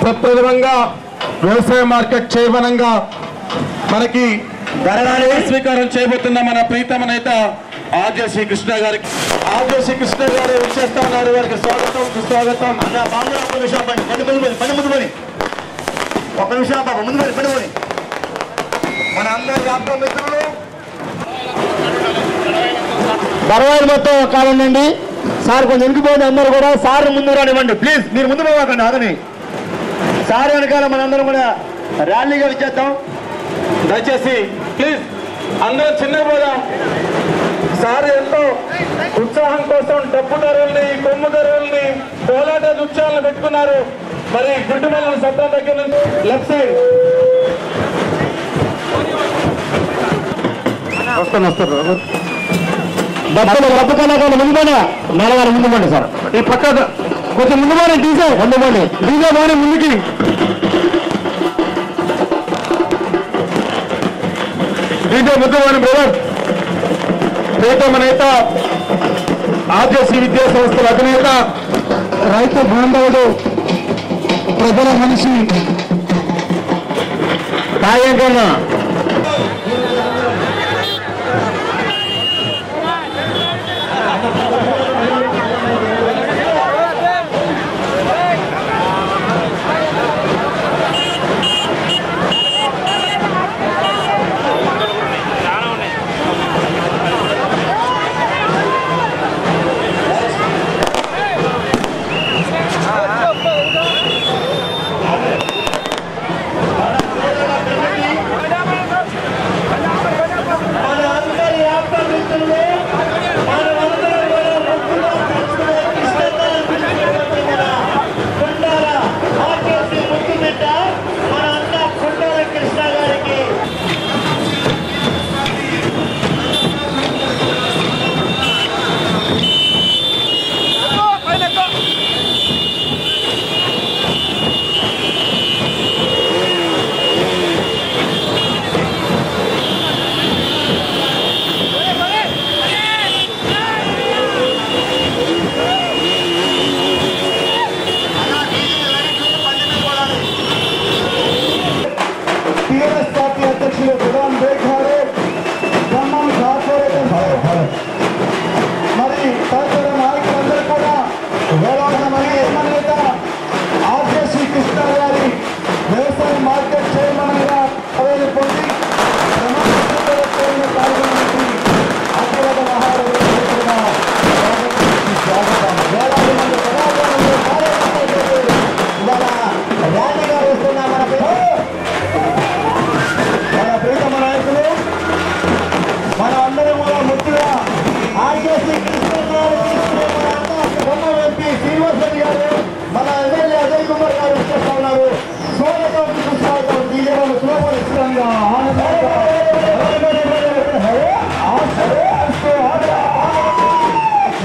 ప్రప్రథమంగా వ్యవసాయ మార్కెట్ చేయమనంగా మనకి స్వీకారం చేయబోతున్న మన ప్రీతమ నేత ఆర్జే శ్రీకృష్ణ గారికి విచ్చేస్తా ఉన్నారు. వారికి స్వాగతం సుస్వాగతం. ఒక నిమిషం బాబు ముందు పడిపోయి మన అందరి వ్యాపార మిత్రులు బరవాయిలు మొత్తం కావాలండి. సార్ కొంచెం వెనుకపోయింది అందరూ కూడా. సార్ ముందు రానివ్వండి ప్లీజ్. మీరు ముందు పోవాకండి ఆగని. సార్ వెనకాల మనందరం కూడా ర్యాలీగా ఇచ్చేద్దాం. దయచేసి ప్లీజ్ అందరూ చిన్న పోదాం. సార్ ఎంతో ఉత్సాహం కోసం డబ్బు ధరల్ని, కొమ్ము ధరల్ని, కోలాట నృత్యాలను పెట్టుకున్నారు. మరి గుడ్డుమల్ల సత్తా దగ్గర నుంచి లెఫ్ట్ సైడ్ వస్తారు డబ్బు కన్నా ముందు పోయినా నెలవారు ముందు పోండి సార్. ఈ పక్క కొంచెం ముందు పోనీ డీజే ముందు పోండి. డీజే పోనీ ముందుకి. డీజే ముందు పోనీ బ్రదర్. ప్రీతమ నేత ఆర్జేసీ విద్యా సంస్థల అధినేత, రైతు బాంధవుడు, ప్రజల మనిషి కాయంకన్నా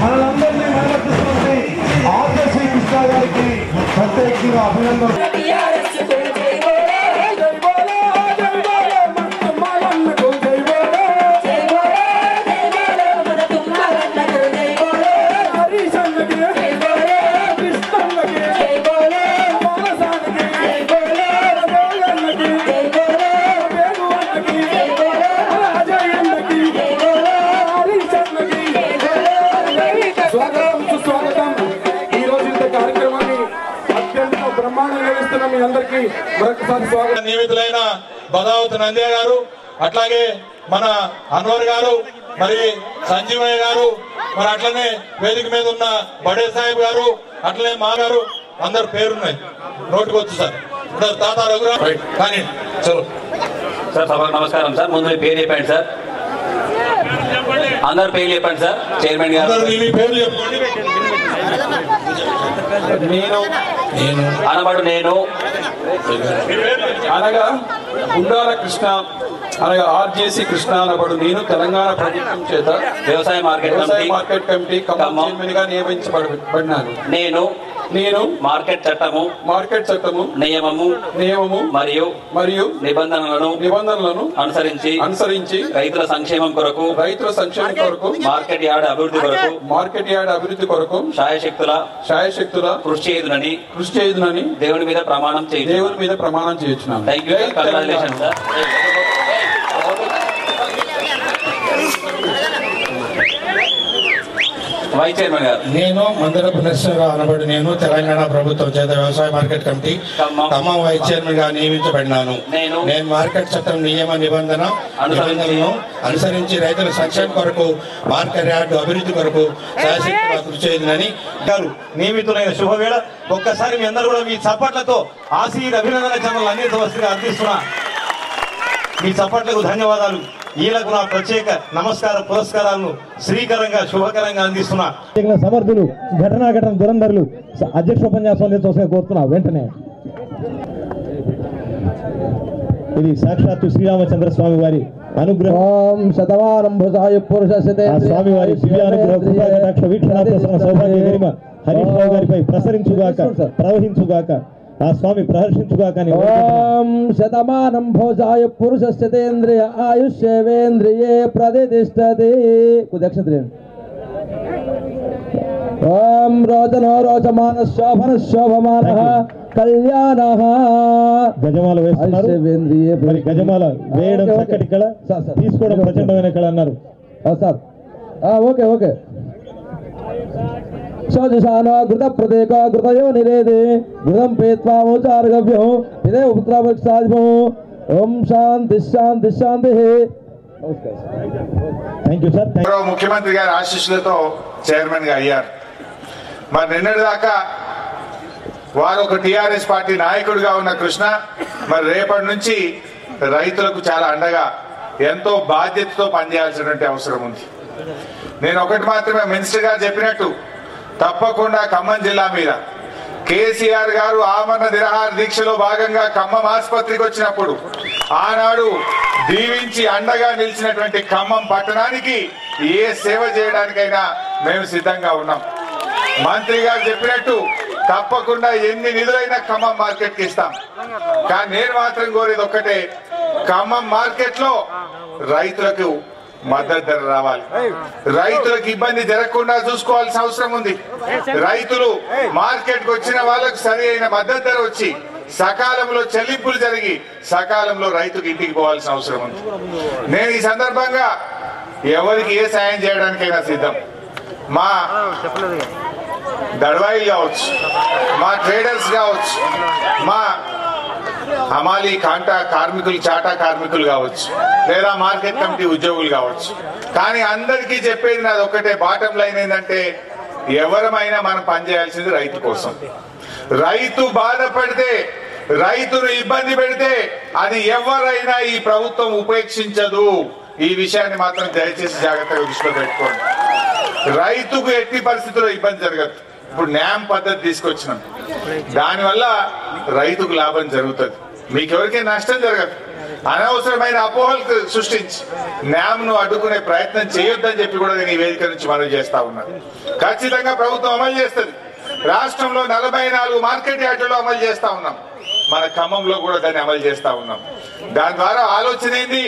మనందరినీ మనకిస్తుంది ఆర్జే శ్రీకృష్ణ గారికి ప్రత్యేకంగా అభినందనలు. నియమితులైన బదావత్ నంద్య గారు, అట్లాగే మన అన్వర్ గారు, మరి సంజీవయ్య గారు, మరి అట్లనే వేదిక మీద ఉన్న బడే సాహెబ్ గారు, అట్లనే మా గారు, అందరు పేరున్నాయి నోటుకు వచ్చు సార్. తాత రఘురామ్ కానీ చలో సార్. సభకు నమస్కారం సార్. ముందు పేరు చెప్పండి సార్. అందరు పేరు చెప్పండి సార్. చైర్మన్ గారు పేరు చెప్పండి. అనబడు నేను అనగా గుండాల కృష్ణ అనగా ఆర్జేసీ కృష్ణ అనబడు నేను తెలంగాణ ప్రభుత్వం చేత వ్యవసాయ మార్కెట్ కమిటీ చైర్మన్ గా నియమించబడినాను. నేను మార్కెట్ చట్టము నియమము మరియు నిబంధనలను అనుసరించి రైతుల సంక్షేమం కొరకు మార్కెట్ యార్డ్ అభివృద్ధి కొరకు శాయశక్తుల కృషి చేయుదునని దేవుని మీద ప్రమాణం చేయుచున్నాను. Thank you sir. Congratulations sir. Vice chairman గారు. నేను మందరపు నరసింహరావు అనబడి నేను తెలంగాణ ప్రభుత్వం చేత వ్యవసాయ market committee Khammam vice chairman గా నియమించబడినాను. నేను మార్కెట్ చట్టం నియమ నిబంధనలను అనుసరించి రైతుల సంక్షేమం కొరకు మార్కెట్ యార్డు అభివృద్ధి కొరకు శాశ్వతంగా కృషి చేయాలని నియమితులైన శుభవేళ ఒక్కసారి మీ అందరూ కూడా మీ చప్పట్లతో ఆశీర్ అభినందన ఛానల్ అన్నిటి వస్తుగా అందిస్తున్నా. మీ చప్పట్లకు ధన్యవాదాలు. ఈలకు నా ప్రత్యేక నమస్కార పురస్కారాలను శ్రీకరంగా శుభకరంగా అందిస్తున్నా. సమర్థులు ఘటన దురంధరులు అధ్యక్ష ఉపన్యాసం అందించవలసిన కోరుతున్నా. వెంటనే ఇది సాక్షాత్తు శ్రీరామచంద్ర స్వామి వారి అనుగ్రహం. శతమానం భుజాయ పురుష స్వామి వారి దివ్యానుగ్రహ వీక్షణ సౌభాగ్య గరిమ హరీష్ రావు గారిపై ప్రసరించుగాక, ప్రవహించుగాక, ఆ స్వామి ప్రహర్షించుగాక. శతమానం భోజాయ పురుష శతేంద్రియ ఆయుష్యేంద్రియే ప్రతిష్టతి. దక్షిణ ఓం రోచనో రోచమాన శోభన శోభమాన కళ్యాణ. గజమాల వేస్తున్నారు. మరి గజమాల వేయడం చక్కటి కళ, తీసుకోవడం ప్రచండమైన కళ అన్నారు సార్. ఓకే. ఘృత ప్రదేక ఘృతయో నిరేదే ఘృతం పేత్వా మోచార్గభ్యం ఇదే ఉపద్రవసాధ్యం. ఓం శాంతి శాంతి శాంతి. Thank you sir. ముఖ్యమంత్రి గారి ఆశీస్సులతో చైర్మన్ గా అయ్యారు. మరి నిన్నటిదాకా వారు ఒక టిఆర్ఎస్ పార్టీ నాయకుడిగా ఉన్న కృష్ణ మరి రేపటి నుంచి రైతులకు చాలా అండగా ఎంతో బాధ్యతతో పనిచేయాల్సినటువంటి అవసరం ఉంది. నేను ఒకటి మాత్రమే మినిస్టర్ గారు చెప్పినట్టు తప్పకుండా ఖమ్మం జిల్లా మీద కేసీఆర్ గారు ఆమరణ నిరాహార దీక్షలో భాగంగా ఖమ్మం ఆసుపత్రికి వచ్చినప్పుడు ఆనాడు దీవించి అండగా నిలిచినటువంటి ఖమ్మం పట్టణానికి ఏ సేవ చేయడానికైనా మేము సిద్ధంగా ఉన్నాం. మంత్రి గారు చెప్పినట్టు తప్పకుండా ఎన్ని నిధులైనా ఖమ్మం మార్కెట్ కి ఇస్తాం. కానీ నేను మాత్రం కోరేది ఒక్కటే, ఖమ్మం మార్కెట్ లో రైతులకు మద్దతు ధర రావాలి. రైతులకు ఇబ్బంది జరగకుండా చూసుకోవాల్సిన అవసరం ఉంది. రైతులు మార్కెట్ కు వచ్చిన వాళ్ళకు సరి అయిన మద్దతు ధర వచ్చి సకాలంలో చెల్లింపులు జరిగి సకాలంలో రైతుకు ఇంటికి పోవాల్సిన అవసరం ఉంది. నేను ఈ సందర్భంగా ఎవరికి ఏ సాయం చేయడానికైనా సిద్ధం. మా దళవాయిలు కావచ్చు, మా ట్రేడర్స్ కావచ్చు, మా హమాలీ కాంటా కార్మికులు, చాటా కార్మికులు కావచ్చు, లేదా మార్కెట్ కమిటీ ఉద్యోగులు కావచ్చు. కానీ అందరికీ చెప్పేది నాది ఒక్కటే, బాటం లైన్ ఏంటంటే ఎవరమైనా మనం పనిచేయాల్సింది రైతు కోసం. రైతు బాధపడితే, రైతును ఇబ్బంది పెడితే అది ఎవరైనా ఈ ప్రభుత్వం ఉపేక్షించదు. ఈ విషయాన్ని మాత్రం దయచేసి జాగ్రత్తగా దృష్టిలో పెట్టుకోండి. రైతుకు ఎట్టి పరిస్థితుల్లో ఇబ్బంది జరగదు. ఇప్పుడు న్యామ్ పద్ధతి తీసుకొచ్చినాం, దానివల్ల రైతుకు లాభం జరుగుతుంది, మీకెవరికైనా నష్టం జరగదు. అనవసరమైన అపోహలు సృష్టించి న్యామ్ను అడ్డుకునే ప్రయత్నం చేయొద్దని చెప్పి కూడా నేను ఈ వేదిక నుంచి మనవి చేస్తా ఉన్నాను. ఖచ్చితంగా ప్రభుత్వం అమలు చేస్తుంది. రాష్ట్రంలో 44 మార్కెట్ యార్డుల్లో అమలు చేస్తా ఉన్నాం. మన ఖమ్మంలో కూడా దాన్ని అమలు చేస్తా ఉన్నాం. దాని ద్వారా ఆలోచన ఏంది?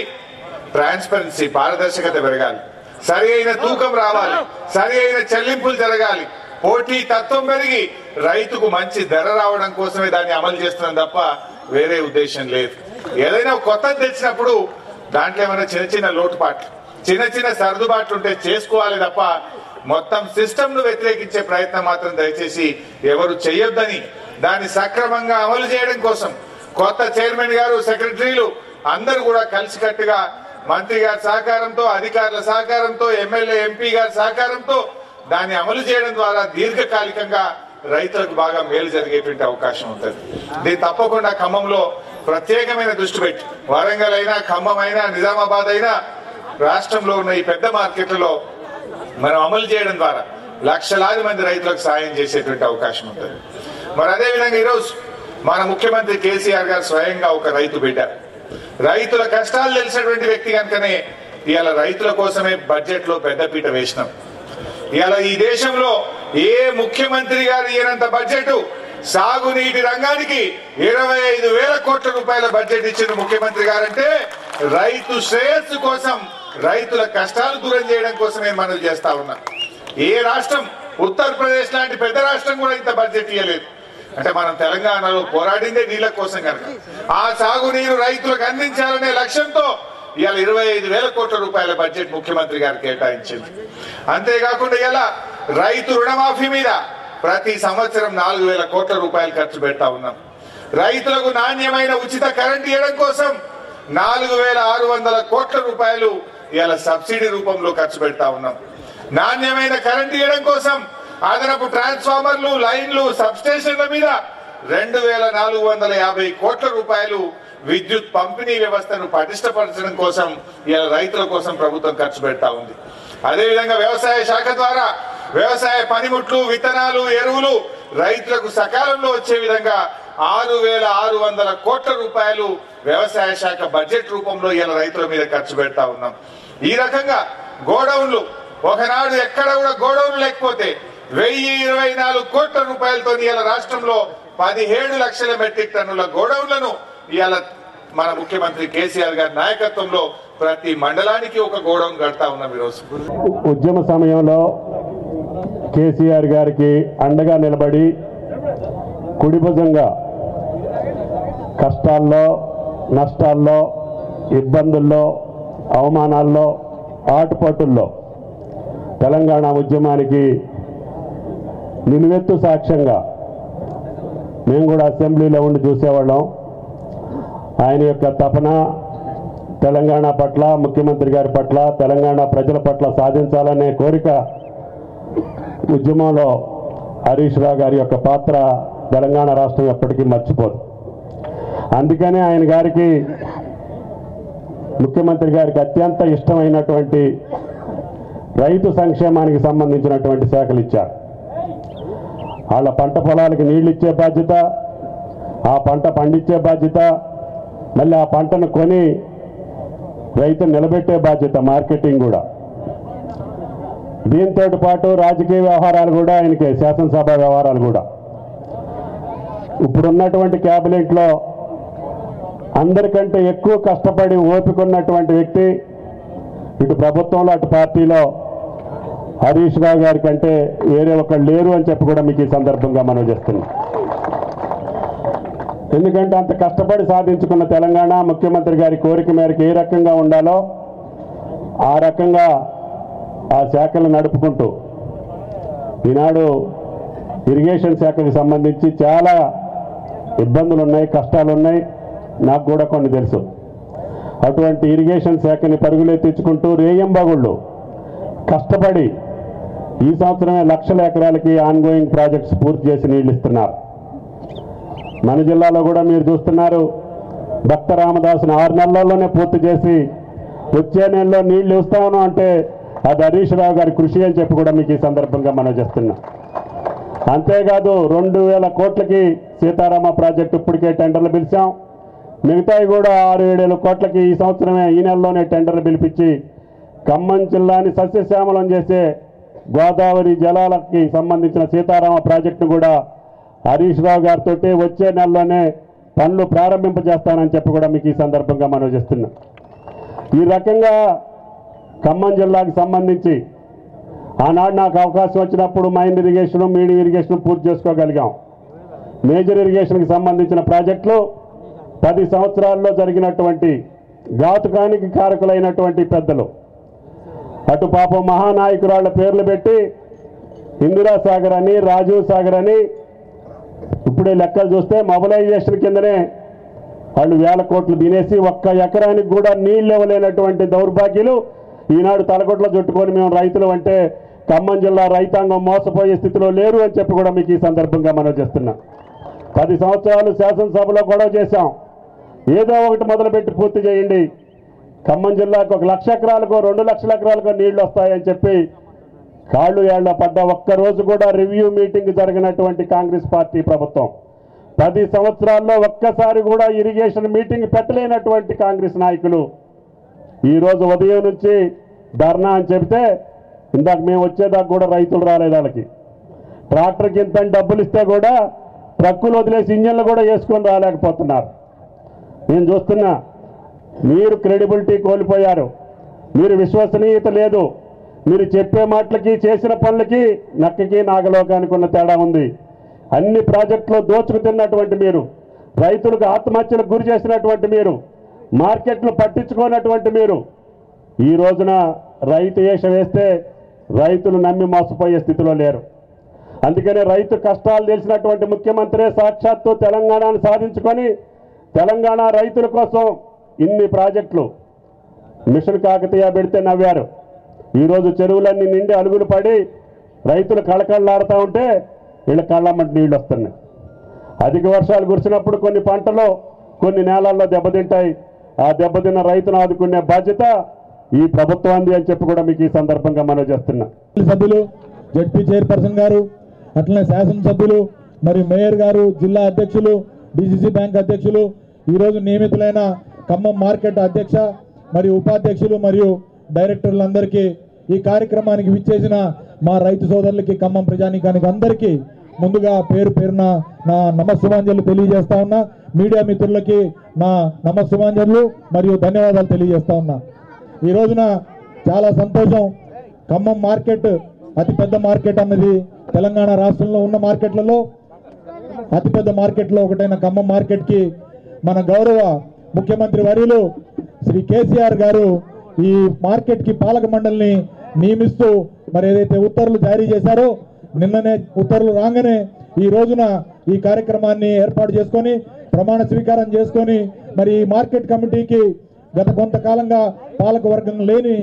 ట్రాన్స్పరెన్సీ, పారదర్శకత పెరగాలి, సరి అయిన తూకం రావాలి, సరి అయిన చెల్లింపులు జరగాలి, పోటీ తత్వం పెరిగి రైతుకు మంచి ధర రావడం కోసమే దాన్ని అమలు చేస్తున్నాం తప్ప వేరే ఉద్దేశం లేదు. ఏదైనా కొత్తది తెచ్చినప్పుడు దాంట్లో ఏమైనా చిన్న చిన్న లోటుపాట్లు, చిన్న చిన్న సర్దుబాట్లు ఉంటే చేసుకోవాలి తప్ప మొత్తం సిస్టమ్ ను వ్యతిరేకించే ప్రయత్నం మాత్రం దయచేసి ఎవరు చేయొద్దని, దాన్ని సక్రమంగా అమలు చేయడం కోసం కొత్త చైర్మన్ గారు, సెక్రటరీలు అందరూ కూడా కలిసికట్టుగా మంత్రి గారి సహకారంతో, అధికారుల సహకారంతో, ఎమ్మెల్యే ఎంపీ గారి సహకారంతో దాన్ని అమలు చేయడం ద్వారా దీర్ఘకాలికంగా రైతులకు బాగా మేలు జరిగేటువంటి అవకాశం ఉంటుంది. దీన్ని తప్పకుండా ఖమ్మంలో ప్రత్యేకమైన దృష్టి పెట్టి, వరంగల్ అయినా, ఖమ్మం అయినా, నిజామాబాద్ అయినా రాష్ట్రంలో ఉన్న ఈ పెద్ద మార్కెట్లలో మనం అమలు చేయడం ద్వారా లక్షలాది మంది రైతులకు సాయం చేసేటువంటి అవకాశం ఉంటుంది. మరి అదేవిధంగా ఈరోజు మన ముఖ్యమంత్రి కేసీఆర్ గారు స్వయంగా ఒక రైతు బిడ్డ, రైతుల కష్టాలు తెలిసినటువంటి వ్యక్తి కనుకనే ఇవాళ రైతుల కోసమే బడ్జెట్ లో పెద్దపీట వేసినాం. ఇవాళ ఈ దేశంలో ఏ ముఖ్యమంత్రి గారు ఇయ్యనంత బడ్జెట్ సాగునీటి రంగానికి 25,000 కోట్ల రూపాయల బడ్జెట్ ఇచ్చిన ముఖ్యమంత్రి గారంటే రైతు శ్రేయస్సు కోసం, రైతుల కష్టాలు దూరం చేయడం కోసమే మనం చేస్తా ఉన్నాం. ఏ రాష్ట్రం, ఉత్తరప్రదేశ్ లాంటి పెద్ద రాష్ట్రం కూడా ఇంత బడ్జెట్ ఇవ్వలేదు. అంటే మనం తెలంగాణలో పోరాడిందే నీళ్ల కోసం కనుక ఆ సాగునీరు రైతులకు అందించాలనే లక్ష్యంతో ఇవాళ 25,000 కోట్ల రూపాయల బడ్జెట్ ముఖ్యమంత్రి గారు కేటాయించింది. అంతేకాకుండా ఇలా రైతు రుణమాఫీ మీద ప్రతి సంవత్సరం 4,000 కోట్ల రూపాయలు ఖర్చు పెడతా ఉన్నాం. రైతులకు నాణ్యమైన ఉచిత కరెంట్ ఇవ్వడం కోసం 4,600 కోట్ల రూపాయలు ఇలా సబ్సిడీ రూపంలో ఖర్చు పెడతా ఉన్నాం. నాణ్యమైన కరెంట్ ఇవ్వడం కోసం అదనపు ట్రాన్స్ఫార్మర్లు, లైన్లు, సబ్స్టేషన్ల మీద 2,450 కోట్ల రూపాయలు విద్యుత్ పంపిణీ వ్యవస్థను పటిష్టపరచడం కోసం ఇలా రైతుల కోసం ప్రభుత్వం ఖర్చు పెడతా ఉంది. అదేవిధంగా వ్యవసాయ శాఖ ద్వారా వ్యవసాయ పనిముట్లు, విత్తనాలు, ఎరువులు రైతులకు సకాలంలో వచ్చే విధంగా 6,600 కోట్ల రూపాయలు వ్యవసాయ శాఖ బడ్జెట్ రూపంలో ఇలా రైతుల మీద ఖర్చు పెడతా ఉన్నాం. ఈ రకంగా గోడౌన్లు, ఒకనాడు ఎక్కడ కూడా గోడౌన్లు లేకపోతే 1,024 కోట్ల రూపాయలతో ఇలా రాష్ట్రంలో 17 లక్షల మెట్రిక్ టన్నుల గోడౌన్లను ఇవాళ మన ముఖ్యమంత్రి కేసీఆర్ గారి నాయకత్వంలో ప్రతి మండలానికి ఒక గోడౌన్ కడతా ఉన్నాం. ఈరోజు ఉద్యమ సమయంలో కేసీఆర్ గారికి అండగా నిలబడి కుడిభుజంగా కష్టాల్లో, నష్టాల్లో, ఇబ్బందుల్లో, అవమానాల్లో, ఆటుపాటుల్లో తెలంగాణ ఉద్యమానికి నిలువెత్తు సాక్ష్యంగా మేము కూడా అసెంబ్లీలో ఉండి చూసేవాళ్ళం. ఆయన యొక్క తపన తెలంగాణ పట్ల, ముఖ్యమంత్రి గారి పట్ల, తెలంగాణ ప్రజల పట్ల సాధించాలనే కోరిక, ఉద్యమంలో హరీష్ రావు గారి యొక్క పాత్ర తెలంగాణ రాష్ట్రం ఎప్పటికీ మర్చిపోదు. అందుకనే ఆయన గారికి, ముఖ్యమంత్రి గారికి అత్యంత ఇష్టమైనటువంటి రైతు సంక్షేమానికి సంబంధించినటువంటి శాఖలు ఇచ్చారు. వాళ్ళ పంట పొలాలకు నీళ్ళు ఇచ్చే బాధ్యత, ఆ పంట పండించే బాధ్యత, మళ్ళీ ఆ పంటను కొని రైతును నిలబెట్టే బాధ్యత, మార్కెటింగ్ కూడా. దీంతో పాటు రాజకీయ వ్యవహారాలు కూడా ఆయనకి, శాసనసభ వ్యవహారాలు కూడా. ఇప్పుడున్నటువంటి క్యాబినెట్లో అందరికంటే ఎక్కువ కష్టపడి ఓపికన్నటువంటి వ్యక్తి ఇటు ప్రభుత్వంలో అటు పార్టీలో హరీష్ రావు గారి కంటే వేరే ఒకళ్ళు లేరు అని చెప్పి కూడా మీకు ఈ సందర్భంగా మనం చేస్తున్నాం. ఎందుకంటే అంత కష్టపడి సాధించుకున్న తెలంగాణ ముఖ్యమంత్రి గారి కోరిక మేరకు ఏ రకంగా ఉండాలో ఆ రకంగా ఆ శాఖలు నడుపుకుంటూ ఈనాడు ఇరిగేషన్ శాఖకు సంబంధించి చాలా ఇబ్బందులు ఉన్నాయి, కష్టాలు ఉన్నాయి. నాకు కూడా కొన్ని తెలుసు. అటువంటి ఇరిగేషన్ శాఖని పరుగులెత్తించుకుంటూ రేయంబాగుళ్ళు కష్టపడి ఈ సంవత్సరమే లక్షల ఎకరాలకి ఆన్గోయింగ్ ప్రాజెక్ట్స్ పూర్తి చేసి నీళ్లు ఇస్తున్నారు. మన జిల్లాలో కూడా మీరు చూస్తున్నారు, భక్త రామదాసుని 6 నెలల్లోనే పూర్తి చేసి వచ్చే నెలలో నీళ్లు ఇస్తాను అంటే అది హరీష్ రావు గారి కృషి అని చెప్పి కూడా మీకు ఈ సందర్భంగా మనం చేస్తున్నాం. అంతేకాదు 2,000 కోట్లకి సీతారామ ప్రాజెక్టు ఇప్పటికే టెండర్లు పిలిచాం. మిగతాయి కూడా 6-7 కోట్లకి ఈ సంవత్సరమే, ఈ నెలలోనే టెండర్లు పిలిపించి ఖమ్మం జిల్లాని సస్యశ్యామలం చేసే గోదావరి జలాలకి సంబంధించిన సీతారామ ప్రాజెక్టును కూడా హరీష్ రావు గారితో వచ్చే నెలలోనే పనులు ప్రారంభింపజేస్తానని చెప్పి కూడా మీకు ఈ సందర్భంగా మనం చేస్తున్నాం. ఈ రకంగా ఖమ్మం జిల్లాకి సంబంధించి ఆనాడు నాకు అవకాశం వచ్చినప్పుడు మైన్ ఇరిగేషన్, మీడియం ఇరిగేషన్ పూర్తి చేసుకోగలిగాం. మేజర్ ఇరిగేషన్కి సంబంధించిన ప్రాజెక్టులు 10 సంవత్సరాల్లో జరిగినటువంటి ఘాతుకానికి కారకులైనటువంటి పెద్దలు, అటు పాపం మహానాయకురాళ్ల పేర్లు పెట్టి ఇందిరాసాగర్ అని, రాజీవ్ సాగర్ అని, ఇప్పుడే లెక్కలు చూస్తే మొబిలైజేషన్ కిందనే వాళ్ళు 1,000 కోట్లు తినేసి ఒక్క ఎకరానికి కూడా నీళ్ళు ఇవ్వలేనటువంటి దౌర్భాగ్యులు ఈనాడు తలకొట్లో చుట్టుకొని మేము రైతులు అంటే ఖమ్మం జిల్లా రైతాంగం మోసపోయే స్థితిలో లేరు అని చెప్పి కూడా మీకు ఈ సందర్భంగా మనం చేస్తున్నాం. 10 సంవత్సరాలు శాసనసభలో గొడవ చేశాం. ఏదో ఒకటి మొదలుపెట్టి పూర్తి చేయండి, ఖమ్మం జిల్లాకు 1,00,000 ఎకరాలకు 2 లక్షల ఎకరాలకు నీళ్లు వస్తాయని చెప్పి కాళ్ళు ఏళ్ల పడ్డ ఒక్కరోజు కూడా రివ్యూ మీటింగ్ జరిగినటువంటి కాంగ్రెస్ పార్టీ ప్రభుత్వం 10 సంవత్సరాల్లో ఒక్కసారి కూడా ఇరిగేషన్ మీటింగ్ పెట్టలేనటువంటి కాంగ్రెస్ నాయకులు ఈరోజు ఉదయం నుంచి ధర్నా అని చెబితే ఇందాక మేము వచ్చేదాకా కూడా రైతులు రాలేదు. వాళ్ళకి ట్రాక్టర్కి ఇంత డబ్బులు ఇస్తే కూడా ట్రక్కులు వదిలేసి ఇంజన్లు కూడా వేసుకొని రాలేకపోతున్నారు. నేను చూస్తున్నా, మీరు క్రెడిబిలిటీ కోల్పోయారు, మీరు విశ్వసనీయత లేదు, మీరు చెప్పే మాటలకి చేసిన పనులకి నక్కకి నాగలోకానికి ఉన్న తేడా ఉంది. అన్ని ప్రాజెక్టులో దోచుకు తిన్నటువంటి మీరు, రైతులకు ఆత్మహత్యలకు గురి చేసినటువంటి మీరు, మార్కెట్లు పట్టించుకోనటువంటి మీరు ఈ రోజున రైతు వేషం వేస్తే రైతులు నమ్మి మోసపోయే స్థితిలో లేరు. అందుకనే రైతు కష్టాలు తెలిసినటువంటి ముఖ్యమంత్రి సాక్షాత్తు తెలంగాణను సాధించుకొని తెలంగాణ రైతుల కోసం ఇన్ని ప్రాజెక్టులు మిషన్ కాకతీయ పెడితే నవ్వారు. ఈరోజు చెరువులన్నీ నిండి అలుగులు పడి రైతులు కళకళలాడుతూ ఉంటే వీళ్ళ కళ్ళమ్మటి నీళ్ళు వస్తున్నాయి. అధిక వర్షాలు కురిసినప్పుడు కొన్ని పంటలు కొన్ని నేలల్లో దెబ్బతింటాయి. ఆ దెబ్బతిన్న రైతును ఆదుకునే బాధ్యత ఈ ప్రభుత్వాన్ని అని చెప్పి కూడా మీకు ఈ సందర్భంగా మనం చేస్తున్నాం. సభ్యులు, జడ్పీ చైర్పర్సన్ గారు, అట్లనే శాసనసభ్యులు, మరియు మేయర్ గారు, జిల్లా అధ్యక్షులు, డిసిసి బ్యాంక్ అధ్యక్షులు, ఈరోజు నియమితులైన ఖమ్మం మార్కెట్ అధ్యక్ష మరియు ఉపాధ్యక్షులు మరియు డైరెక్టర్లందరికీ, ఈ కార్యక్రమానికి విచ్చేసిన మా రైతు సోదరులకి, ఖమ్మం ప్రజానీకానికి అందరికీ ముందుగా పేరు పేరున నా నమస్సుమాంజలు తెలియజేస్తా ఉన్నా. మీడియా మిత్రులకి నా నమస్సుమాంజలు మరియు ధన్యవాదాలు తెలియజేస్తా ఉన్నా. ఈ రోజున చాలా సంతోషం. ఖమ్మం మార్కెట్ అతిపెద్ద మార్కెట్ అన్నది తెలంగాణ రాష్ట్రంలో ఉన్న మార్కెట్లలో అతిపెద్ద మార్కెట్లో ఒకటైన ఖమ్మం మార్కెట్కి మన గౌరవ ముఖ్యమంత్రి వర్యులు శ్రీ కేసీఆర్ గారు ఈ మార్కెట్కి పాలక మండలిని నియమిస్తూ మరి ఏదైతే ఉత్తర్వులు జారీ చేశారో, నిన్ననే ఉత్తర్వులు రాగానే ఈ రోజున ఈ కార్యక్రమాన్ని ఏర్పాటు చేసుకొని ప్రమాణ స్వీకారం చేసుకొని మరి ఈ మార్కెట్ కమిటీకి గత కొంతకాలంగా పాలక వర్గం లేని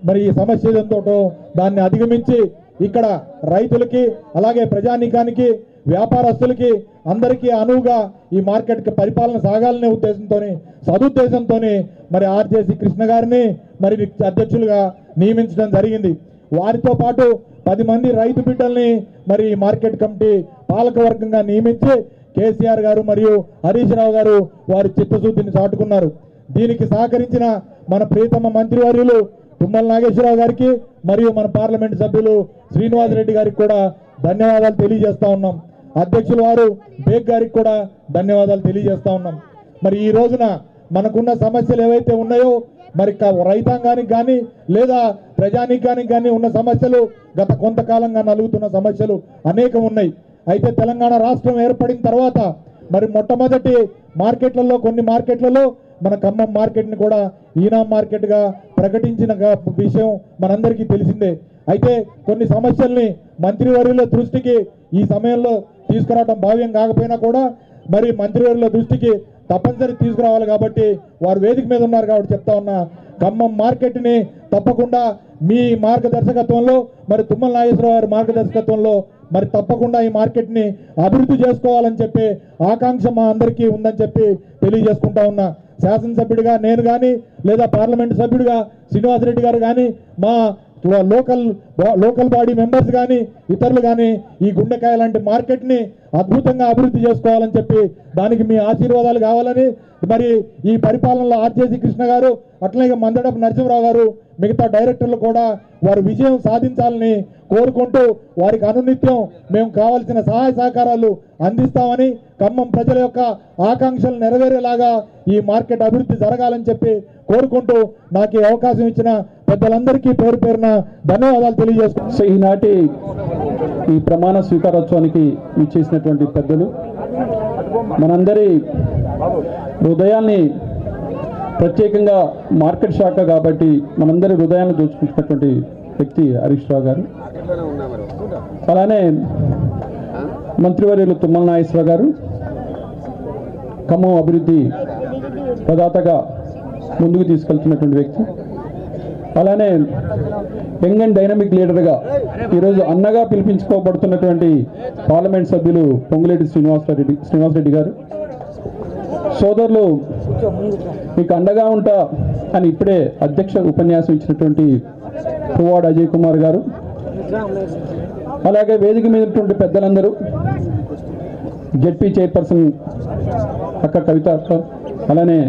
మరి ఈ సమస్య ఏదంతో దాన్ని అధిగమించి ఇక్కడ రైతులకి అలాగే ప్రజానీకానికి వ్యాపారస్తులకి అందరికీ అనువుగా ఈ మార్కెట్కి పరిపాలన సాగాలనే ఉద్దేశంతో సదుద్దేశంతో మరి ఆర్జేసీ కృష్ణ గారిని మరి అధ్యక్షులుగా నియమించడం జరిగింది. వారితో పాటు 10 మంది రైతు బిడ్డల్ని మరి మార్కెట్ కమిటీ పాలకవర్గంగా నియమించి కేసీఆర్ గారు మరియు హరీష్ రావు గారు వారి చిత్తశుద్ధిని చాటుకున్నారు. దీనికి సహకరించిన మన ప్రియతమ మంత్రివర్యులు తుమ్మల నాగేశ్వరరావు గారికి మరియు మన పార్లమెంట్ సభ్యులు శ్రీనివాస్ రెడ్డి గారికి కూడా ధన్యవాదాలు తెలియజేస్తా ఉన్నాం. అధ్యక్షుల వారు బేగ్ గారికి కూడా ధన్యవాదాలు తెలియజేస్తా ఉన్నాం. మరి ఈ రోజున మనకున్న సమస్యలు ఏవైతే ఉన్నాయో మరి రైతాంగానికి కానీ లేదా ప్రజానీకానికి కానీ ఉన్న సమస్యలు గత కొంతకాలంగా నలుగుతున్న సమస్యలు అనేకం ఉన్నాయి. అయితే తెలంగాణ రాష్ట్రం ఏర్పడిన తర్వాత మరి మొట్టమొదటి మార్కెట్లలో కొన్ని మార్కెట్లలో మన ఖమ్మం మార్కెట్ని కూడా ఈనాం మార్కెట్గా ప్రకటించిన విషయం మనందరికీ తెలిసిందే. అయితే కొన్ని సమస్యల్ని మంత్రివర్యుల దృష్టికి ఈ సమయంలో తీసుకురావడం భావ్యం కాకపోయినా కూడా మరి మంత్రివర్యుల దృష్టికి తప్పనిసరి తీసుకురావాలి కాబట్టి వారు వేదిక మీద ఉన్నారు కాబట్టి చెప్తా ఉన్నా, ఖమ్మం మార్కెట్ని తప్పకుండా మీ మార్గదర్శకత్వంలో మరి తుమ్మల నాగేశ్వరరావు గారి మార్గదర్శకత్వంలో మరి తప్పకుండా ఈ మార్కెట్ని అభివృద్ధి చేసుకోవాలని చెప్పి ఆకాంక్ష మా అందరికీ ఉందని చెప్పి తెలియజేసుకుంటా ఉన్నా. శాసనసభ్యుడిగా నేను కానీ లేదా పార్లమెంట్ సభ్యుడిగా శ్రీనివాసరెడ్డి గారు కానీ మా లోకల్ బాడీ మెంబర్స్ కానీ ఇతరులు కానీ ఈ గుండెకాయ లాంటి మార్కెట్ని అద్భుతంగా అభివృద్ధి చేసుకోవాలని చెప్పి దానికి మీ ఆశీర్వాదాలు కావాలని మరి ఈ పరిపాలనలో ఆర్జేసీ కృష్ణ గారు అట్లాగే మందడపు నరసింహరావు గారు మిగతా డైరెక్టర్లు కూడా వారు విజయం సాధించాలని కోరుకుంటూ వారికి అనునిత్యం మేము కావాల్సిన సహాయ సహకారాలు అందిస్తామని ఖమ్మం ప్రజల యొక్క ఆకాంక్షలు నెరవేరేలాగా ఈ మార్కెట్ అభివృద్ధి జరగాలని చెప్పి కోరుకుంటూ నాకు ఈ అవకాశం ఇచ్చిన పెద్దలందరికీ పేరు పేరున ధన్యవాదాలు తెలియజేస్తున్నాను. సో ఈనాటి ఈ ప్రమాణ స్వీకారోత్సవానికి ఇచ్చేసినటువంటి పెద్దలు మనందరి హృదయాన్ని ప్రత్యేకంగా మార్కెట్ శాఖ కాబట్టి మనందరి హృదయాన్ని దోచుకుంటున్నటువంటి వ్యక్తి హరీష్ రావు గారు, అలానే మంత్రివర్యులు తుమ్మల నాగేశ్వరరావు గారు ఖమ్మం అభివృద్ధి ప్రదాతగా ముందుకు తీసుకెళ్తున్నటువంటి వ్యక్తి, అలానే యంగ్ అండ్ డైనమిక్ లీడర్గా ఈరోజు అన్నగా పిలిపించుకోబడుతున్నటువంటి పార్లమెంట్ సభ్యులు పొంగులేటి శ్రీనివాసరెడ్డి గారు, సోదరులు మీకు అండగా ఉంటా అని ఇప్పుడే అధ్యక్ష ఉపన్యాసం ఇచ్చినటువంటి పువ్వాడ అజయ్ కుమార్ గారు, అలాగే వేదిక మీద ఉన్నటువంటి పెద్దలందరూ జెడ్పీ చైర్పర్సన్ అక్క కవిత అక్క, అలానే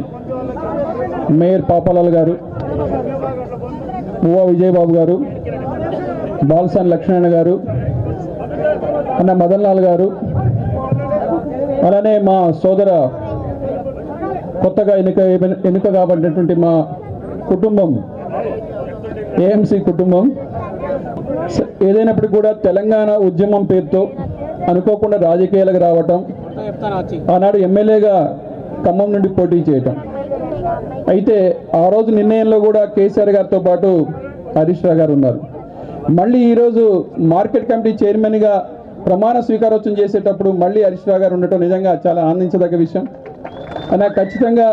మేయర్ పాపాలాల్ గారు, ఉవా విజయబాబు గారు, బాల్సాన్ లక్ష్మణ గారు, అన్న మదన్ లాల్ గారు, అలానే మా సోదర కొత్తగా ఎన్నిక కాబడినటువంటి మా కుటుంబం ఏఎంసీ కుటుంబం, ఏదైనప్పటికీ కూడా తెలంగాణ ఉద్యమం పేరుతో అనుకోకుండా రాజకీయాలకు రావటం, ఆనాడు ఎమ్మెల్యేగా ఖమ్మం నుండి పోటీ చేయటం. అయితే ఆ రోజు నిర్ణయంలో కూడా కేసీఆర్ గారితో పాటు హరీష్ రావు గారు ఉన్నారు. మళ్ళీ ఈరోజు మార్కెట్ కమిటీ చైర్మన్గా ప్రమాణ స్వీకారోత్సవం చేసేటప్పుడు మళ్ళీ హరీష్ రావు గారు ఉండటం నిజంగా చాలా ఆనందించదగ్గ విషయం. అలా ఖచ్చితంగా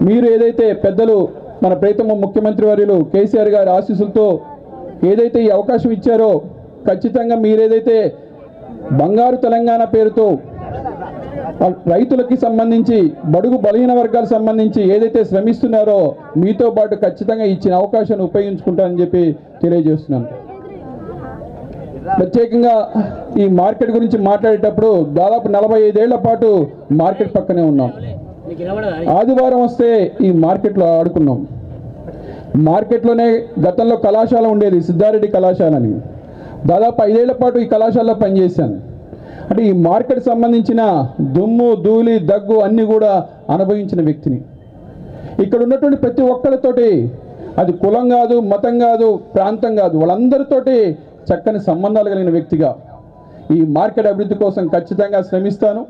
మీరు ఏదైతే పెద్దలు మన ప్రియతమ ముఖ్యమంత్రి వర్యులు కేసీఆర్ గారి ఆశీస్సులతో ఏదైతే ఈ అవకాశం ఇచ్చారో, ఖచ్చితంగా మీరేదైతే బంగారు తెలంగాణ పేరుతో రైతులకి సంబంధించి, బడుగు బలహీన వర్గాలకు సంబంధించి ఏదైతే శ్రమిస్తున్నారో మీతో పాటు ఖచ్చితంగా ఇచ్చిన అవకాశాన్ని ఉపయోగించుకుంటానని చెప్పి తెలియజేస్తున్నాను. ప్రత్యేకంగా ఈ మార్కెట్ గురించి మాట్లాడేటప్పుడు దాదాపు 45 ఏళ్ల పాటు మార్కెట్ పక్కనే ఉన్నాం. ఆదివారం వస్తే ఈ మార్కెట్లో ఆడుకున్నాం. మార్కెట్లోనే గతంలో కళాశాల ఉండేది, సిద్ధారెడ్డి కళాశాల అని. దాదాపు 5 ఏళ్ల పాటు ఈ కళాశాలలో పనిచేశాను. అంటే ఈ మార్కెట్ సంబంధించిన దుమ్ము ధూళి దగ్గు అన్నీ కూడా అనుభవించిన వ్యక్తిని. ఇక్కడ ఉన్నటువంటి ప్రతి ఒక్కరితోటి, అది కులం కాదు, మతం కాదు, ప్రాంతం కాదు, వాళ్ళందరితోటి చక్కని సంబంధాలు కలిగిన వ్యక్తిగా ఈ మార్కెట్ అభివృద్ధి కోసం ఖచ్చితంగా శ్రమిస్తాను.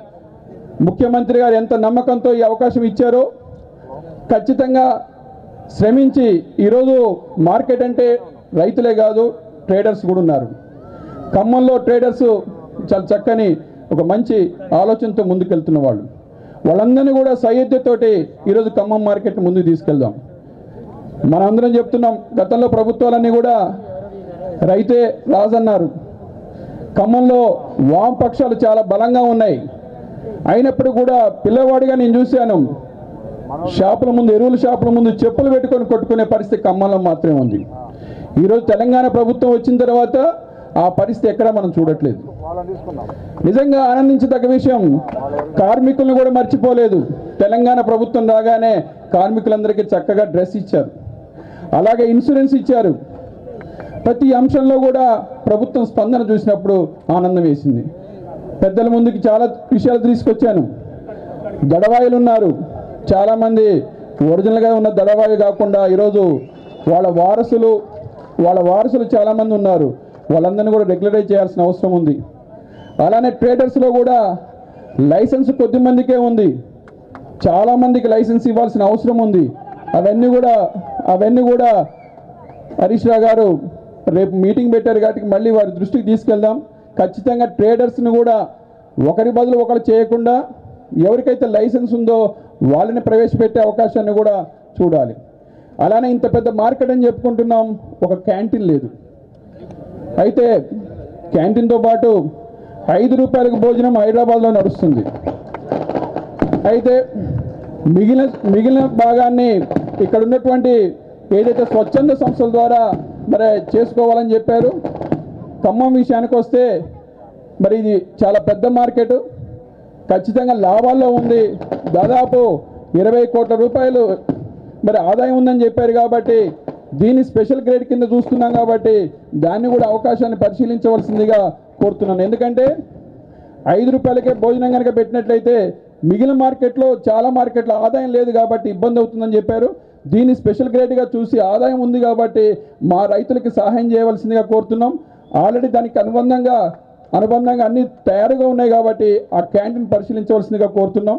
ముఖ్యమంత్రి గారు ఎంత నమ్మకంతో ఈ అవకాశం ఇచ్చారో ఖచ్చితంగా శ్రమించి, ఈరోజు మార్కెట్ అంటే రైతులే కాదు, ట్రేడర్స్ కూడా ఉన్నారు. ఖమ్మంలో ట్రేడర్స్ చాలా చక్కని ఒక మంచి ఆలోచనతో ముందుకెళ్తున్న వాళ్ళు, వాళ్ళందరినీ కూడా సయ్యద్యతోటి ఈరోజు ఖమ్మం మార్కెట్ ముందుకు తీసుకెళ్దాం. మనందరం చెప్తున్నాం, గతంలో ప్రభుత్వాలన్నీ కూడా రైతే రాజన్నారు. ఖమ్మంలో వామపక్షాలు చాలా బలంగా ఉన్నాయి. అయినప్పుడు కూడా పిల్లవాడిగా నేను చూశాను, షాపుల ముందు, ఎరువుల షాపుల ముందు చెప్పులు పెట్టుకొని కొట్టుకునే పరిస్థితి ఖమ్మంలో మాత్రమే ఉంది. ఈరోజు తెలంగాణ ప్రభుత్వం వచ్చిన తర్వాత ఆ పరిస్థితి ఎక్కడా మనం చూడట్లేదు. నిజంగా ఆనందించదగ్గ విషయం, కార్మికులను కూడా మర్చిపోలేదు. తెలంగాణ ప్రభుత్వం రాగానే కార్మికులందరికీ చక్కగా డ్రెస్ ఇచ్చారు, అలాగే ఇన్సూరెన్స్ ఇచ్చారు. ప్రతి అంశంలో కూడా ప్రభుత్వం స్పందన చూసినప్పుడు ఆనందం వేసింది. పెద్దల ముందుకి చాలా విషయాలు తీసుకొచ్చాను. దడవాయిలు ఉన్నారు, చాలామంది ఒరిజినల్గా ఉన్న దడవాయి కాకుండా ఈరోజు వాళ్ళ వారసులు చాలామంది ఉన్నారు. వాళ్ళందరినీ కూడా రెగ్యులరైజ్ చేయాల్సిన అవసరం ఉంది. అలానే ట్రేడర్స్లో కూడా లైసెన్స్ కొద్ది మందికే ఉంది, చాలామందికి లైసెన్స్ ఇవ్వాల్సిన అవసరం ఉంది. అవన్నీ కూడా హరీష్ రావు గారు రేపు మీటింగ్ పెట్టారు కాబట్టి మళ్ళీ వారి దృష్టికి తీసుకెళ్దాం. ఖచ్చితంగా ట్రేడర్స్ని కూడా ఒకరి బదులు ఒకరు చేయకుండా ఎవరికైతే లైసెన్స్ ఉందో వాళ్ళని ప్రవేశపెట్టే అవకాశాన్ని కూడా చూడాలి. అలానే ఇంత పెద్ద మార్కెట్ అని చెప్పుకుంటున్నాం, ఒక క్యాంటీన్ లేదు. అయితే క్యాంటీన్తో పాటు 5 రూపాయలకు భోజనం హైదరాబాద్లో నడుస్తుంది. అయితే మిగిలిన భాగాన్ని ఇక్కడ ఉన్నటువంటి ఏదైతే స్వచ్ఛంద సంస్థల ద్వారా మరి చేసుకోవాలని చెప్పారు. ఖమ్మం విషయానికి వస్తే మరి ఇది చాలా పెద్ద మార్కెట్, ఖచ్చితంగా లాభాల్లో ఉంది. దాదాపు 20 కోట్ల రూపాయలు మరి ఆదాయం ఉందని చెప్పారు. కాబట్టి దీన్ని స్పెషల్ గ్రేడ్ కింద చూస్తున్నాం కాబట్టి దాన్ని కూడా అవకాశాన్ని పరిశీలించవలసిందిగా కోరుతున్నాను. ఎందుకంటే 5 రూపాయలకే భోజనం కనుక పెట్టినట్లయితే మిగిలిన మార్కెట్లో చాలా మార్కెట్లో ఆదాయం లేదు కాబట్టి ఇబ్బంది అవుతుందని చెప్పారు. దీన్ని స్పెషల్ గ్రేడ్గా చూసి ఆదాయం ఉంది కాబట్టి మా రైతులకి సహాయం చేయవలసిందిగా కోరుతున్నాం. ఆల్రెడీ దానికి అనుబంధంగా అన్ని తయారుగా ఉన్నాయి కాబట్టి ఆ క్యాంటీన్ పరిశీలించవలసిందిగా కోరుతున్నాం.